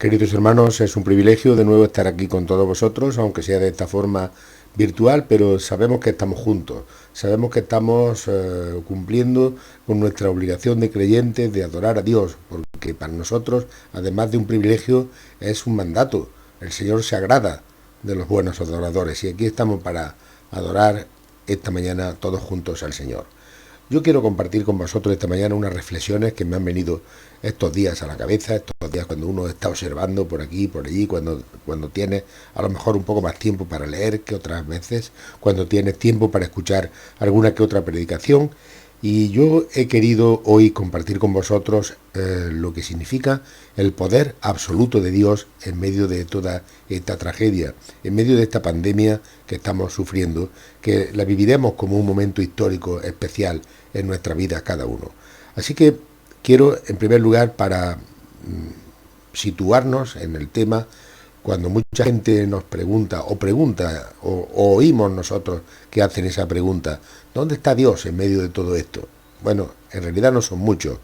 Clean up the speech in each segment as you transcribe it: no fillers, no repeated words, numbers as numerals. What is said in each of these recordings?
Queridos hermanos, es un privilegio de nuevo estar aquí con todos vosotros, aunque sea de esta forma virtual, pero sabemos que estamos juntos, sabemos que estamos cumpliendo con nuestra obligación de creyentes de adorar a Dios, porque para nosotros, además de un privilegio, es un mandato. El Señor se agrada de los buenos adoradores y aquí estamos para adorar esta mañana todos juntos al Señor. Yo quiero compartir con vosotros esta mañana unas reflexiones que me han venido estos días a la cabeza, estos días cuando uno está observando por aquí, por allí, cuando tiene a lo mejor un poco más tiempo para leer que otras veces, cuando tienes tiempo para escuchar alguna que otra predicación. Y yo he querido hoy compartir con vosotros lo que significa el poder absoluto de Dios en medio de toda esta tragedia, en medio de esta pandemia que estamos sufriendo, que la viviremos como un momento histórico especial en nuestra vida cada uno. Así que quiero, en primer lugar, para situarnos en el tema, cuando mucha gente nos pregunta o oímos nosotros que hacen esa pregunta, ¿dónde está Dios en medio de todo esto? Bueno, en realidad no son muchos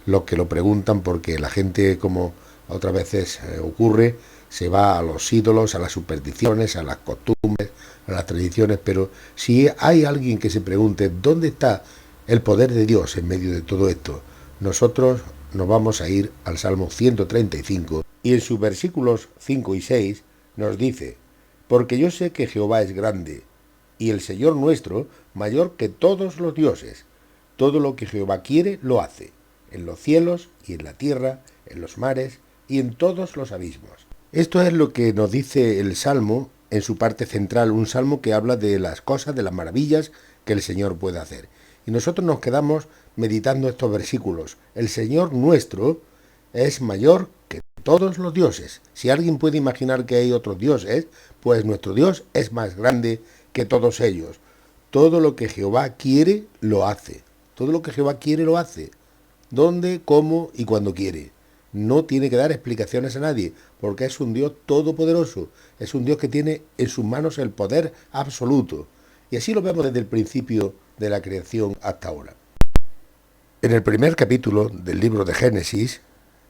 los que lo preguntan, porque la gente, como otras veces ocurre, se va a los ídolos, a las supersticiones, a las costumbres, a las tradiciones, pero si hay alguien que se pregunte ¿dónde está el poder de Dios en medio de todo esto? Nosotros nos vamos a ir al Salmo 135 y en sus versículos 5 y 6 nos dice: porque yo sé que Jehová es grande y el Señor nuestro mayor que todos los dioses. Todo lo que Jehová quiere lo hace, en los cielos y en la tierra, en los mares y en todos los abismos. Esto es lo que nos dice el Salmo en su parte central, un salmo que habla de las cosas, de las maravillas que el Señor puede hacer. Y nosotros nos quedamos meditando estos versículos. El Señor nuestro es mayor que todos los dioses. Si alguien puede imaginar que hay otros dioses, pues nuestro Dios es más grande que todos ellos. Todo lo que Jehová quiere, lo hace. Todo lo que Jehová quiere, lo hace. ¿Dónde, cómo y cuando quiere? No tiene que dar explicaciones a nadie, porque es un Dios todopoderoso. Es un Dios que tiene en sus manos el poder absoluto. Y así lo vemos desde el principio de la creación hasta ahora. En el primer capítulo del libro de Génesis,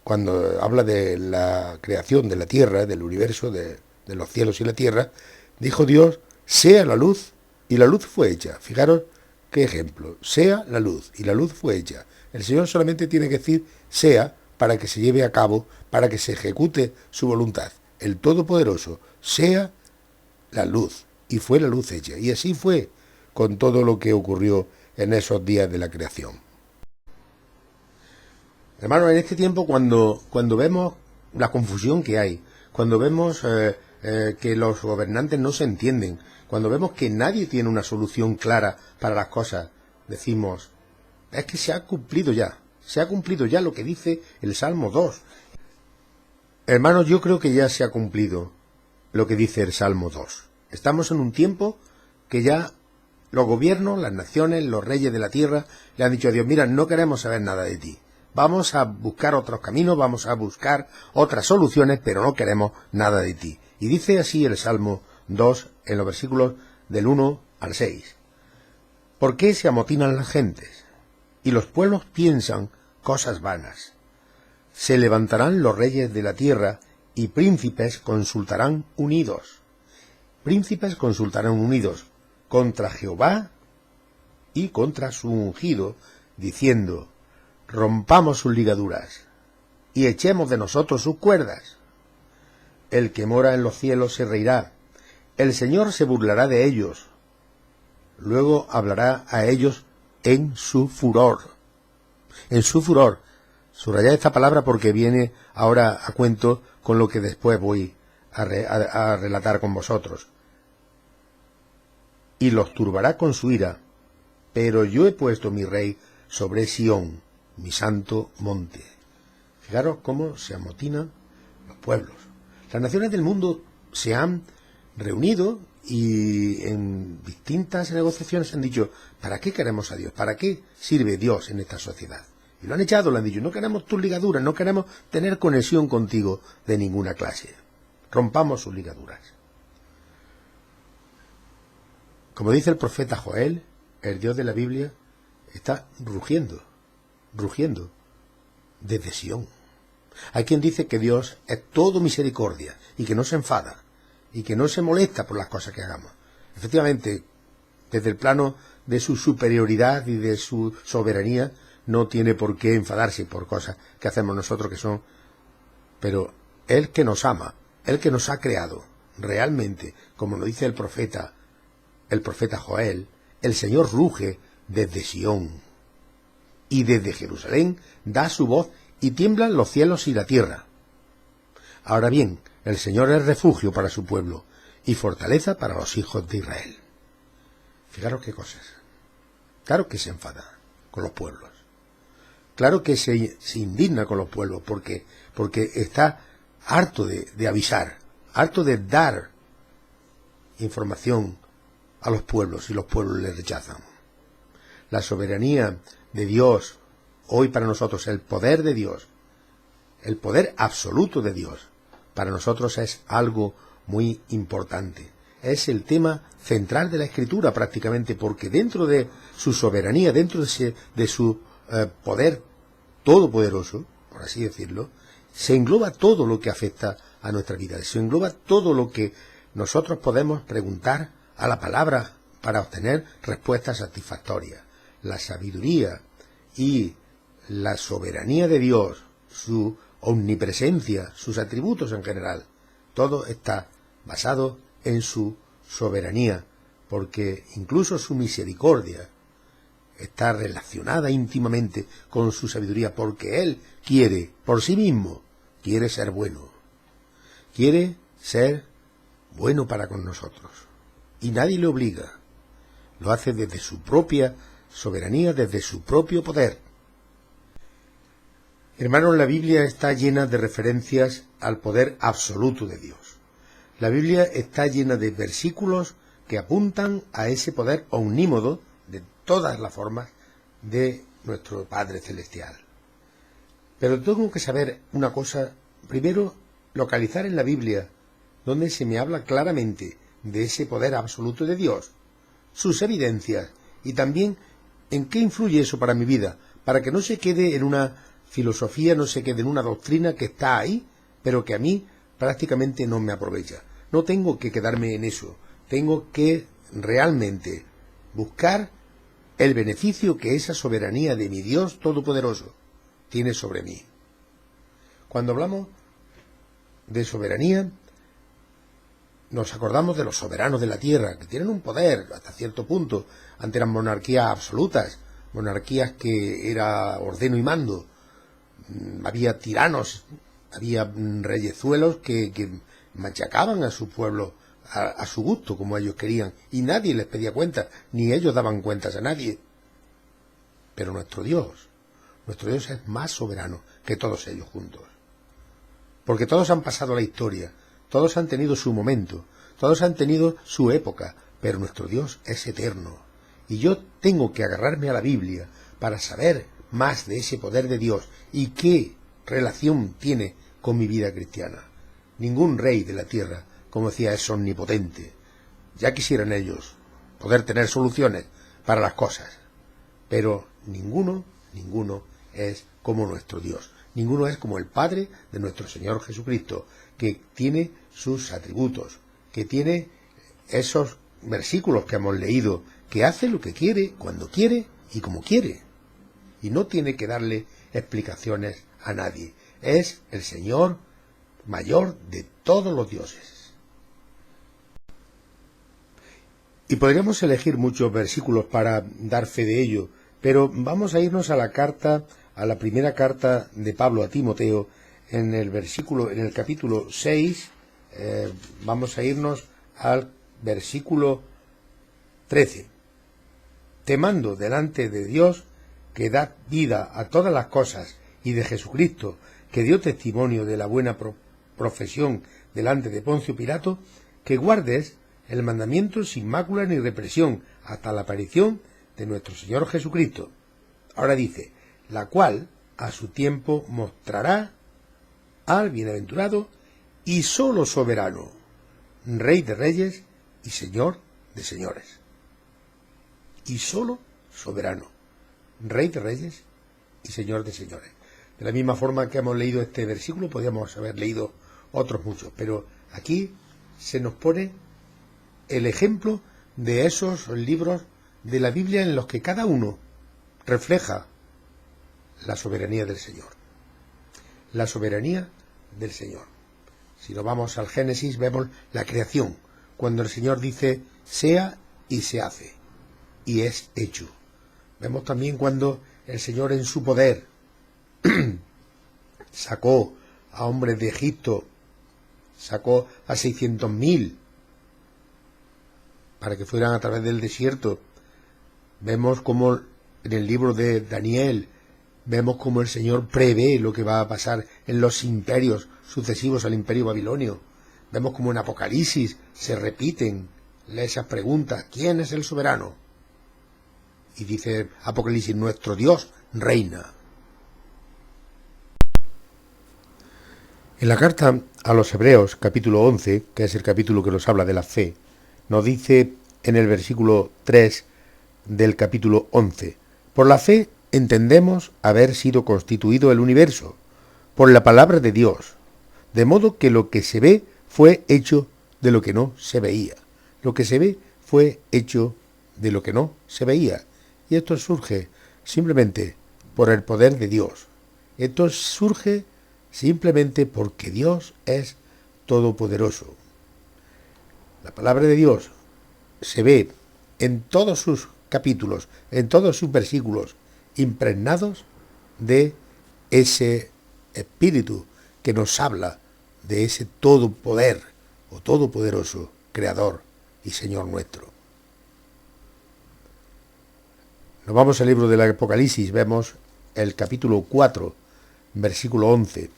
cuando habla de la creación de la tierra, del universo, de los cielos y la tierra, dijo Dios: sea la luz, y la luz fue hecha. Fijaros qué ejemplo: sea la luz, y la luz fue hecha. El Señor solamente tiene que decir sea para que se lleve a cabo, para que se ejecute su voluntad. El Todopoderoso: sea la luz, y fue la luz hecha. Y así fue con todo lo que ocurrió en esos días de la creación. Hermanos, en este tiempo, cuando vemos la confusión que hay, cuando vemos que los gobernantes no se entienden, cuando vemos que nadie tiene una solución clara para las cosas, decimos: es que se ha cumplido ya lo que dice el Salmo 2. Hermanos, yo creo que ya se ha cumplido lo que dice el Salmo 2. Estamos en un tiempo que ya los gobiernos, las naciones, los reyes de la tierra le han dicho a Dios: mira, no queremos saber nada de ti. Vamos a buscar otros caminos, vamos a buscar otras soluciones, pero no queremos nada de ti. Y dice así el Salmo 2 en los versículos del 1 al 6. ¿Por qué se amotinan las gentes? Y los pueblos piensan cosas vanas. Se levantarán los reyes de la tierra y príncipes consultarán unidos. Príncipes consultarán unidos contra Jehová y contra su ungido, diciendo: rompamos sus ligaduras y echemos de nosotros sus cuerdas. El que mora en los cielos se reirá, el Señor se burlará de ellos. Luego hablará a ellos en su furor. En su furor. Subrayad esta palabra porque viene ahora a cuento con lo que después voy a relatar con vosotros. Y los turbará con su ira, pero yo he puesto mi rey sobre Sión, mi santo monte. Fijaros cómo se amotinan los pueblos. Las naciones del mundo se han reunido y en distintas negociaciones han dicho: ¿para qué queremos a Dios? ¿Para qué sirve Dios en esta sociedad? Y lo han echado, le han dicho: no queremos tus ligaduras, no queremos tener conexión contigo de ninguna clase. Rompamos sus ligaduras. Como dice el profeta Joel, el Dios de la Biblia está rugiendo desde Sión. Hay quien dice que Dios es todo misericordia y que no se enfada y que no se molesta por las cosas que hagamos. Efectivamente, desde el plano de su superioridad y de su soberanía, no tiene por qué enfadarse por cosas que hacemos nosotros que son... Pero Él que nos ama, Él que nos ha creado, realmente, como nos dice el profeta Joel, el Señor ruge desde Sión, y desde Jerusalén da su voz y tiemblan los cielos y la tierra. Ahora bien, el Señor es refugio para su pueblo y fortaleza para los hijos de Israel. Fijaros qué cosas. Claro que se enfada con los pueblos. Claro que se indigna con los pueblos porque está harto de avisar, harto de dar información a los pueblos y los pueblos le rechazan. La soberanía de Dios, hoy para nosotros, el poder de Dios, el poder absoluto de Dios, para nosotros es algo muy importante. Es el tema central de la Escritura prácticamente, porque dentro de su soberanía, dentro de su poder todopoderoso, por así decirlo, se engloba todo lo que afecta a nuestra vida, se engloba todo lo que nosotros podemos preguntar a la palabra para obtener respuestas satisfactorias. La sabiduría y la soberanía de Dios, su omnipresencia, sus atributos en general, todo está basado en su soberanía, porque incluso su misericordia está relacionada íntimamente con su sabiduría, porque Él quiere, por sí mismo, quiere ser bueno. Quiere ser bueno para con nosotros. Y nadie le obliga. Lo hace desde su propia soberanía, desde su propio poder. Hermanos, la Biblia está llena de referencias al poder absoluto de Dios. La Biblia está llena de versículos que apuntan a ese poder omnímodo de todas las formas de nuestro Padre Celestial. Pero tengo que saber una cosa, primero localizar en la Biblia donde se me habla claramente de ese poder absoluto de Dios, sus evidencias y también en qué influye eso para mi vida, para que no se quede en una filosofía, no se quede en una doctrina que está ahí, pero que a mí prácticamente no me aprovecha. No tengo que quedarme en eso, tengo que realmente buscar el beneficio que esa soberanía de mi Dios Todopoderoso tiene sobre mí. Cuando hablamos de soberanía, nos acordamos de los soberanos de la tierra, que tienen un poder hasta cierto punto ante las monarquías absolutas, monarquías que era ordeno y mando. Había tiranos, había reyezuelos que machacaban a su pueblo a su gusto, como ellos querían, y nadie les pedía cuentas, ni ellos daban cuentas a nadie. Pero nuestro Dios es más soberano que todos ellos juntos. Porque todos han pasado la historia, todos han tenido su momento, todos han tenido su época, pero nuestro Dios es eterno. Y yo tengo que agarrarme a la Biblia para saber más de ese poder de Dios y qué relación tiene con mi vida cristiana. Ningún rey de la tierra, como decía, es omnipotente. Ya quisieran ellos poder tener soluciones para las cosas, pero ninguno es como nuestro Dios. Ninguno es como el Padre de nuestro Señor Jesucristo, que tiene sus atributos, que tiene esos versículos que hemos leído, que hace lo que quiere, cuando quiere y como quiere. Y no tiene que darle explicaciones a nadie. Es el Señor mayor de todos los dioses. Y podríamos elegir muchos versículos para dar fe de ello, pero vamos a irnos a la primera carta de Pablo a Timoteo, en el capítulo 6, vamos a irnos al versículo 13. Te mando delante de Dios, que da vida a todas las cosas, y de Jesucristo, que dio testimonio de la buena profesión delante de Poncio Pilato, que guardes el mandamiento sin mácula ni represión hasta la aparición de nuestro Señor Jesucristo. Ahora dice, la cual a su tiempo mostrará al bienaventurado y solo soberano, Rey de reyes y Señor de señores. Y solo soberano, Rey de reyes y Señor de señores. De la misma forma que hemos leído este versículo, podríamos haber leído otros muchos, pero aquí se nos pone el ejemplo de esos libros de la Biblia en los que cada uno refleja la soberanía del Señor. La soberanía del Señor. Si nos vamos al Génesis, vemos la creación, cuando el Señor dice sea y se hace, y es hecho. Vemos también cuando el Señor en su poder sacó a hombres de Egipto, sacó a 600.000 para que fueran a través del desierto. Vemos como en el libro de Daniel, vemos como el Señor prevé lo que va a pasar en los imperios sucesivos al imperio babilonio. Vemos como en Apocalipsis se repiten esas preguntas: ¿quién es el soberano? Y dice Apocalipsis: nuestro Dios reina. En la carta a los Hebreos, capítulo 11, que es el capítulo que nos habla de la fe, nos dice en el versículo 3 del capítulo 11: por la fe entendemos haber sido constituido el universo, por la palabra de Dios, de modo que lo que se ve fue hecho de lo que no se veía. Lo que se ve fue hecho de lo que no se veía. Y esto surge simplemente por el poder de Dios. Esto surge simplemente porque Dios es todopoderoso. La palabra de Dios se ve en todos sus capítulos, en todos sus versículos, impregnados de ese espíritu que nos habla de ese todopoder o todopoderoso Creador y Señor nuestro. Nos vamos al libro del Apocalipsis, vemos el capítulo 4, versículo 11.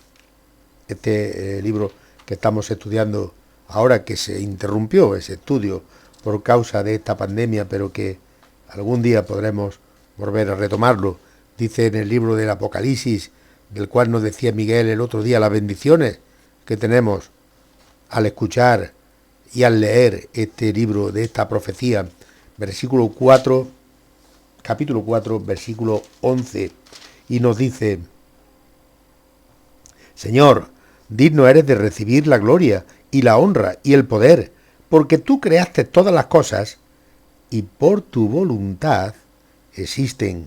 Este libro que estamos estudiando ahora, que se interrumpió ese estudio por causa de esta pandemia, pero que algún día podremos volver a retomarlo. Dice en el libro del Apocalipsis, del cual nos decía Miguel el otro día, las bendiciones que tenemos al escuchar y al leer este libro de esta profecía, versículo 4, capítulo 4, versículo 11, y nos dice: Señor, digno eres de recibir la gloria y la honra y el poder, porque tú creaste todas las cosas y por tu voluntad existen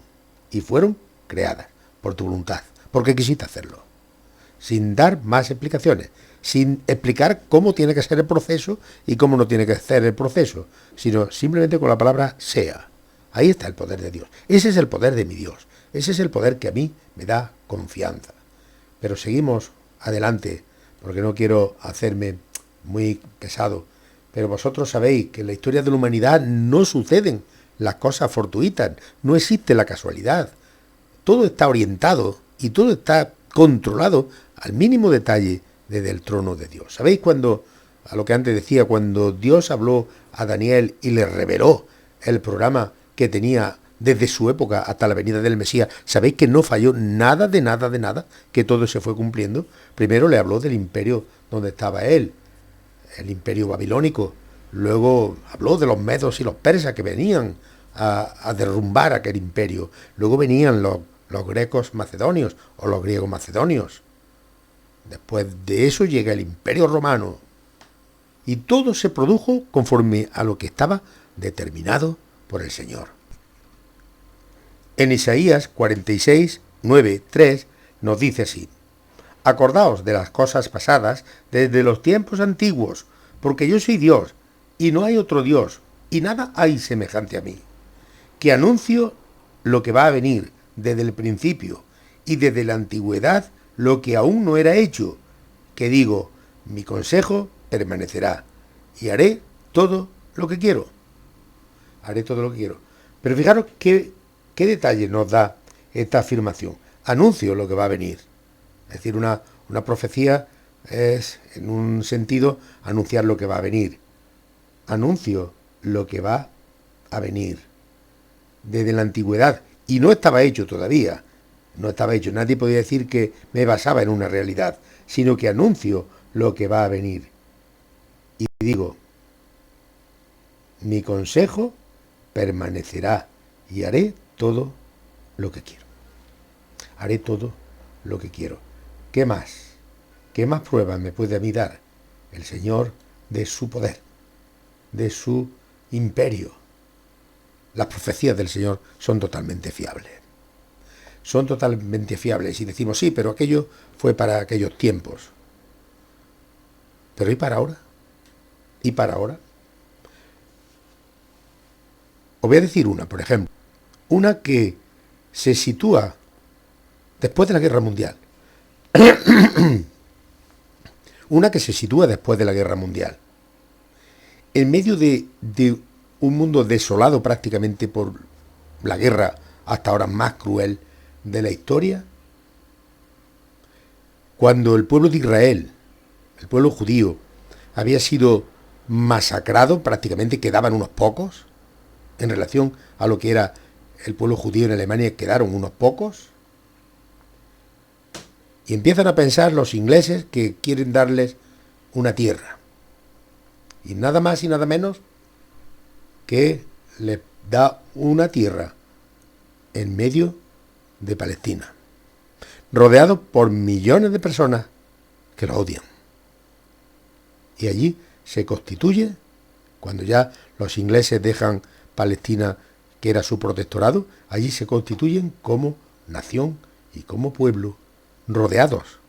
y fueron creadas. Por tu voluntad, porque quisiste hacerlo, sin dar más explicaciones, sin explicar cómo tiene que ser el proceso y cómo no tiene que ser el proceso, sino simplemente con la palabra sea. Ahí está el poder de Dios. Ese es el poder de mi Dios. Ese es el poder que a mí me da confianza. Pero seguimos adelante, porque no quiero hacerme muy pesado. Pero vosotros sabéis que en la historia de la humanidad no suceden las cosas fortuitas, no existe la casualidad. Todo está orientado y todo está controlado al mínimo detalle desde el trono de Dios. ¿Sabéis cuando, a lo que antes decía, cuando Dios habló a Daniel y le reveló el programa que tenía desde su época hasta la venida del Mesías? ¿Sabéis que no falló nada de nada de nada? Que todo se fue cumpliendo. Primero le habló del imperio donde estaba él, el imperio babilónico. Luego habló de los medos y los persas que venían a derrumbar aquel imperio. Luego venían los grecos macedonios o los griegos macedonios. Después de eso llega el imperio romano. Y todo se produjo conforme a lo que estaba determinado por el Señor. En Isaías 46, 9, 3 nos dice así: acordaos de las cosas pasadas desde los tiempos antiguos, porque yo soy Dios, y no hay otro Dios, y nada hay semejante a mí, que anuncio lo que va a venir desde el principio, y desde la antigüedad lo que aún no era hecho, que digo, mi consejo permanecerá, y haré todo lo que quiero. Haré todo lo que quiero. Pero fijaros qué detalle nos da esta afirmación. Anuncio lo que va a venir. Es decir, una profecía es, en un sentido, anunciar lo que va a venir. Anuncio lo que va a venir. Desde la antigüedad. Y no estaba hecho todavía. No estaba hecho. Nadie podía decir que me basaba en una realidad, sino que anuncio lo que va a venir. Y digo, mi consejo permanecerá y haré todo lo que quiero. Haré todo lo que quiero. ¿Qué más? ¿Qué más pruebas me puede a mí dar el Señor de su poder, de su imperio? Las profecías del Señor son totalmente fiables. Son totalmente fiables. Y decimos, sí, pero aquello fue para aquellos tiempos. Pero ¿y para ahora? ¿Y para ahora? Os voy a decir una, por ejemplo. Una que se sitúa después de la Guerra Mundial. Una que se sitúa después de la Guerra Mundial. En medio de un mundo desolado prácticamente por la guerra hasta ahora más cruel de la historia, cuando el pueblo de Israel, el pueblo judío, había sido masacrado, prácticamente quedaban unos pocos, en relación a lo que era el pueblo judío en Alemania, quedaron unos pocos, y empiezan a pensar los ingleses que quieren darles una tierra. Y nada más y nada menos que les da una tierra en medio de Palestina, rodeado por millones de personas que lo odian. Y allí se constituye, cuando ya los ingleses dejan Palestina, que era su protectorado, allí se constituyen como nación y como pueblo, rodeados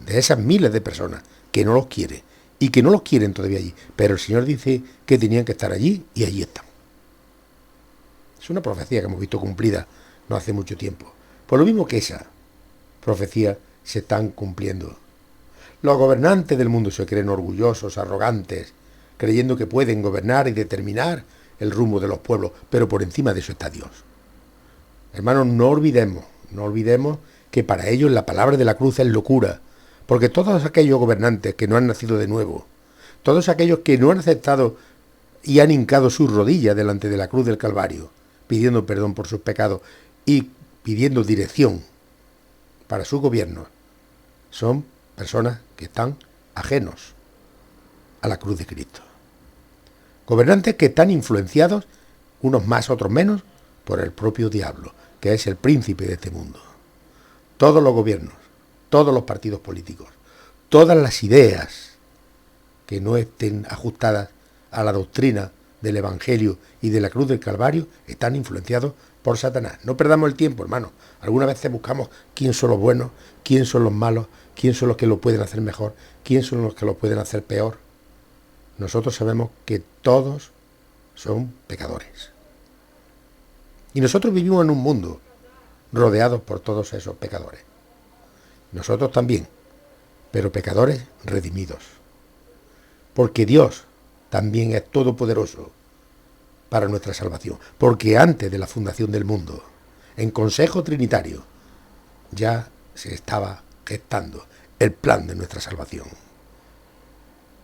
de esas miles de personas que no los quieren y que no los quieren todavía allí. Pero el Señor dice que tenían que estar allí y allí están. Es una profecía que hemos visto cumplida no hace mucho tiempo. Por lo mismo que esa profecía se están cumpliendo. Los gobernantes del mundo se creen orgullosos, arrogantes, creyendo que pueden gobernar y determinar el rumbo de los pueblos, pero por encima de eso está Dios. Hermanos, no olvidemos que para ellos la palabra de la cruz es locura, porque todos aquellos gobernantes que no han nacido de nuevo, todos aquellos que no han aceptado y han hincado sus rodillas delante de la cruz del Calvario, pidiendo perdón por sus pecados y pidiendo dirección para su gobierno, son personas que están ajenos a la cruz de Cristo. Gobernantes que están influenciados, unos más, otros menos, por el propio diablo, que es el príncipe de este mundo. Todos los gobiernos, todos los partidos políticos, todas las ideas que no estén ajustadas a la doctrina del Evangelio y de la cruz del Calvario están influenciados por Satanás. No perdamos el tiempo, hermano. Algunas veces buscamos quién son los buenos, quién son los malos, quién son los que lo pueden hacer mejor, quién son los que lo pueden hacer peor. Nosotros sabemos que todos son pecadores. Y nosotros vivimos en un mundo rodeados por todos esos pecadores. Nosotros también, pero pecadores redimidos. Porque Dios también es todopoderoso para nuestra salvación. Porque antes de la fundación del mundo, en Consejo Trinitario, ya se estaba gestando el plan de nuestra salvación.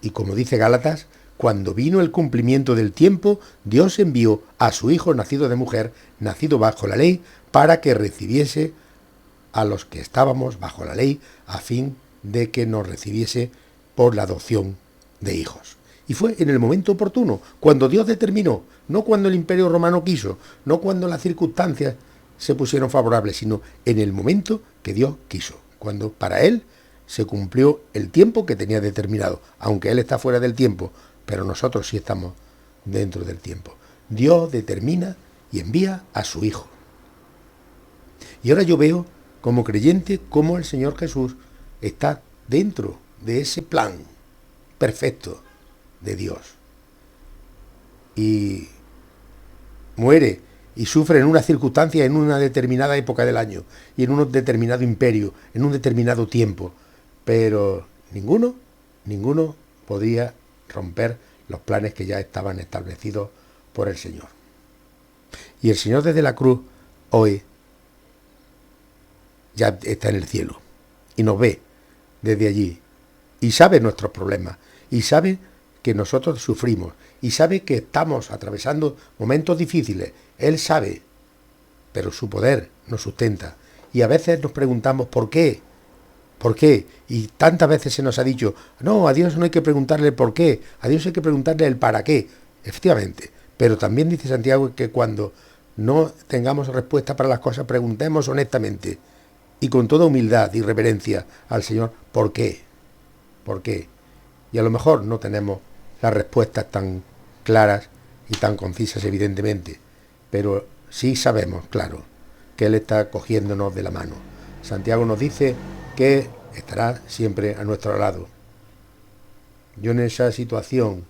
Y como dice Gálatas, cuando vino el cumplimiento del tiempo, Dios envió a su Hijo nacido de mujer, nacido bajo la ley, para que recibiese a los que estábamos bajo la ley, a fin de que nos recibiese por la adopción de hijos. Y fue en el momento oportuno, cuando Dios determinó, no cuando el Imperio Romano quiso, no cuando las circunstancias se pusieron favorables, sino en el momento que Dios quiso, cuando para Él se cumplió el tiempo que tenía determinado, aunque Él está fuera del tiempo, pero nosotros sí estamos dentro del tiempo. Dios determina y envía a su Hijo. Y ahora yo veo como creyente cómo el Señor Jesús está dentro de ese plan perfecto de Dios. Y muere y sufre en una circunstancia, en una determinada época del año, y en un determinado imperio, en un determinado tiempo. Pero ninguno podía romper los planes que ya estaban establecidos por el Señor. Y el Señor desde la cruz hoy ya está en el cielo y nos ve desde allí y sabe nuestros problemas y sabe que nosotros sufrimos y sabe que estamos atravesando momentos difíciles. Él sabe, pero su poder nos sustenta. Y a veces nos preguntamos ¿por qué? ¿Por qué? Y tantas veces se nos ha dicho, no, a Dios no hay que preguntarle el por qué, a Dios hay que preguntarle el para qué. Efectivamente, pero también dice Santiago que cuando no tengamos respuesta para las cosas, preguntemos honestamente y con toda humildad y reverencia al Señor, ¿por qué? ¿Por qué? Y a lo mejor no tenemos las respuestas tan claras y tan concisas, evidentemente, pero sí sabemos, claro, que Él está cogiéndonos de la mano. Santiago nos dice que estará siempre a nuestro lado. Yo en esa situación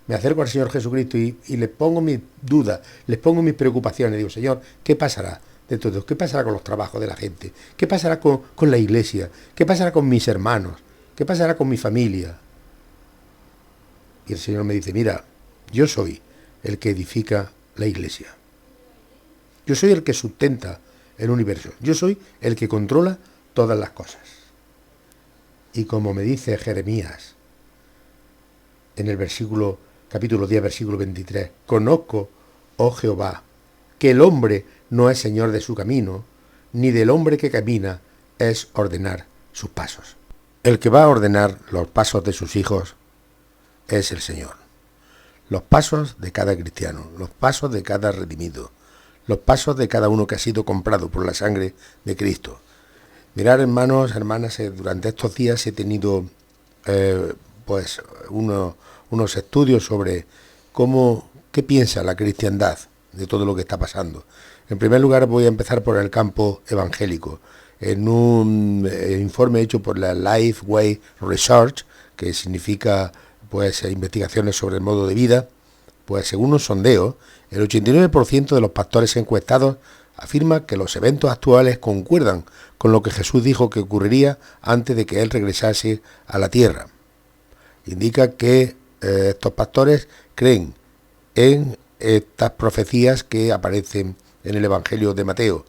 me acerco al Señor Jesucristo y les pongo mis dudas, les pongo mis preocupaciones. Digo, Señor, ¿qué pasará de todo? ¿Qué pasará con los trabajos de la gente? ¿Qué pasará con la iglesia? ¿Qué pasará con mis hermanos? ¿Qué pasará con mi familia? Y el Señor me dice, mira, yo soy el que edifica la iglesia. Yo soy el que sustenta el universo. Yo soy el que controla todas las cosas. Y como me dice Jeremías en el capítulo 10, versículo 23, conozco, oh Jehová, que el hombre no es señor de su camino, ni del hombre que camina es ordenar sus pasos. El que va a ordenar los pasos de sus hijos es el Señor. Los pasos de cada cristiano, los pasos de cada redimido, los pasos de cada uno que ha sido comprado por la sangre de Cristo. Mirad, hermanos, hermanas, durante estos días he tenido unos estudios sobre qué piensa la cristiandad de todo lo que está pasando. En primer lugar, voy a empezar por el campo evangélico. En un informe hecho por la Lifeway Research, que significa investigaciones sobre el modo de vida, según un sondeo, el 89% de los pastores encuestados afirma que los eventos actuales concuerdan con lo que Jesús dijo que ocurriría antes de que Él regresase a la tierra. Indica que estos pastores creen en estas profecías que aparecen en el Evangelio de Mateo,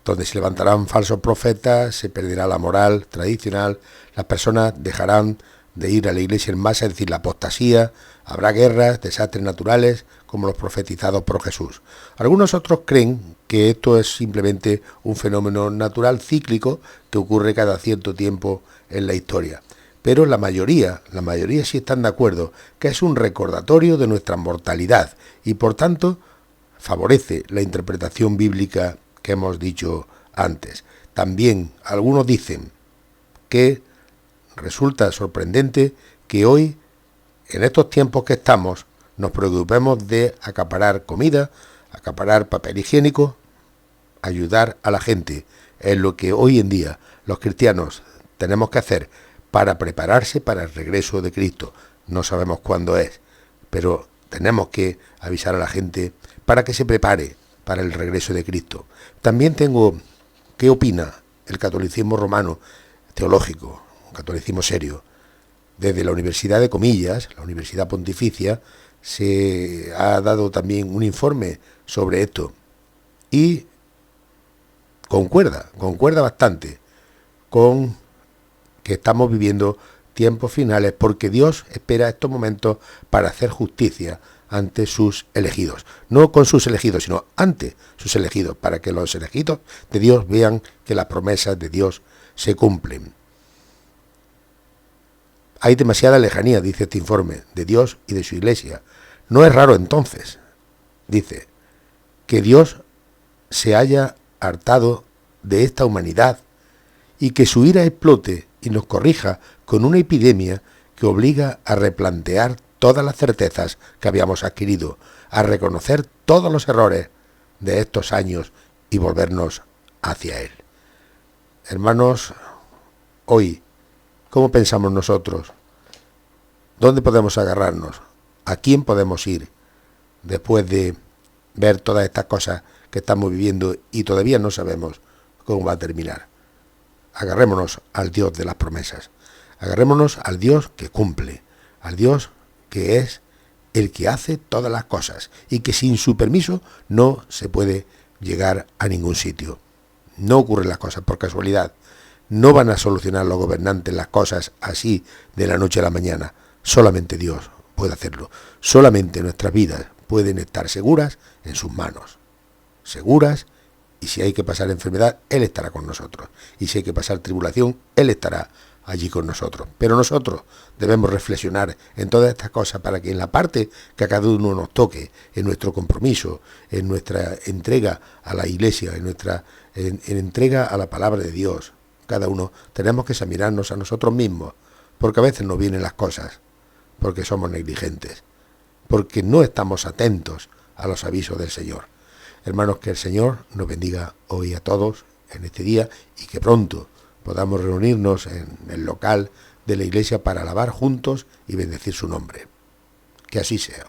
donde se levantarán falsos profetas, se perderá la moral tradicional, las personas dejarán de ir a la iglesia en masa, es decir, la apostasía, habrá guerras, desastres naturales, como los profetizados por Jesús. Algunos otros creen que esto es simplemente un fenómeno natural cíclico que ocurre cada cierto tiempo en la historia. Pero la mayoría sí están de acuerdo que es un recordatorio de nuestra mortalidad y por tanto favorece la interpretación bíblica que hemos dicho antes. También algunos dicen que resulta sorprendente que hoy, en estos tiempos que estamos, nos preocupemos de acaparar comida, acaparar papel higiénico, ayudar a la gente. Es lo que hoy en día los cristianos tenemos que hacer para prepararse para el regreso de Cristo. No sabemos cuándo es, pero tenemos que avisar a la gente para que se prepare para el regreso de Cristo. También tengo qué opina el catolicismo romano teológico, un catolicismo serio. Desde la Universidad de Comillas, la Universidad Pontificia, se ha dado también un informe sobre esto y concuerda bastante con que estamos viviendo tiempos finales porque Dios espera estos momentos para hacer justicia ante sus elegidos. No con sus elegidos, sino ante sus elegidos, para que los elegidos de Dios vean que las promesas de Dios se cumplen. Hay demasiada lejanía, dice este informe, de Dios y de su iglesia. No es raro entonces, dice, que Dios se haya hartado de esta humanidad y que su ira explote y nos corrija con una epidemia que obliga a replantear todas las certezas que habíamos adquirido, a reconocer todos los errores de estos años y volvernos hacia Él. Hermanos, hoy, ¿cómo pensamos nosotros? ¿Dónde podemos agarrarnos? ¿A quién podemos ir después de ver todas estas cosas que estamos viviendo y todavía no sabemos cómo va a terminar? Agarrémonos al Dios de las promesas. Agarrémonos al Dios que cumple, al Dios que es el que hace todas las cosas y que sin su permiso no se puede llegar a ningún sitio. No ocurren las cosas por casualidad. No van a solucionar los gobernantes las cosas así de la noche a la mañana. Solamente Dios puede hacerlo. Solamente nuestras vidas pueden estar seguras en sus manos. Seguras, y si hay que pasar enfermedad, Él estará con nosotros. Y si hay que pasar tribulación, Él estará allí con nosotros. Pero nosotros debemos reflexionar en todas estas cosas para que en la parte que a cada uno nos toque, en nuestro compromiso, en nuestra entrega a la Iglesia, en nuestra en entrega a la palabra de Dios, cada uno tenemos que examinarnos a nosotros mismos, porque a veces nos vienen las cosas, porque somos negligentes, porque no estamos atentos a los avisos del Señor. Hermanos, que el Señor nos bendiga hoy a todos en este día y que pronto podamos reunirnos en el local de la iglesia para alabar juntos y bendecir su nombre. Que así sea.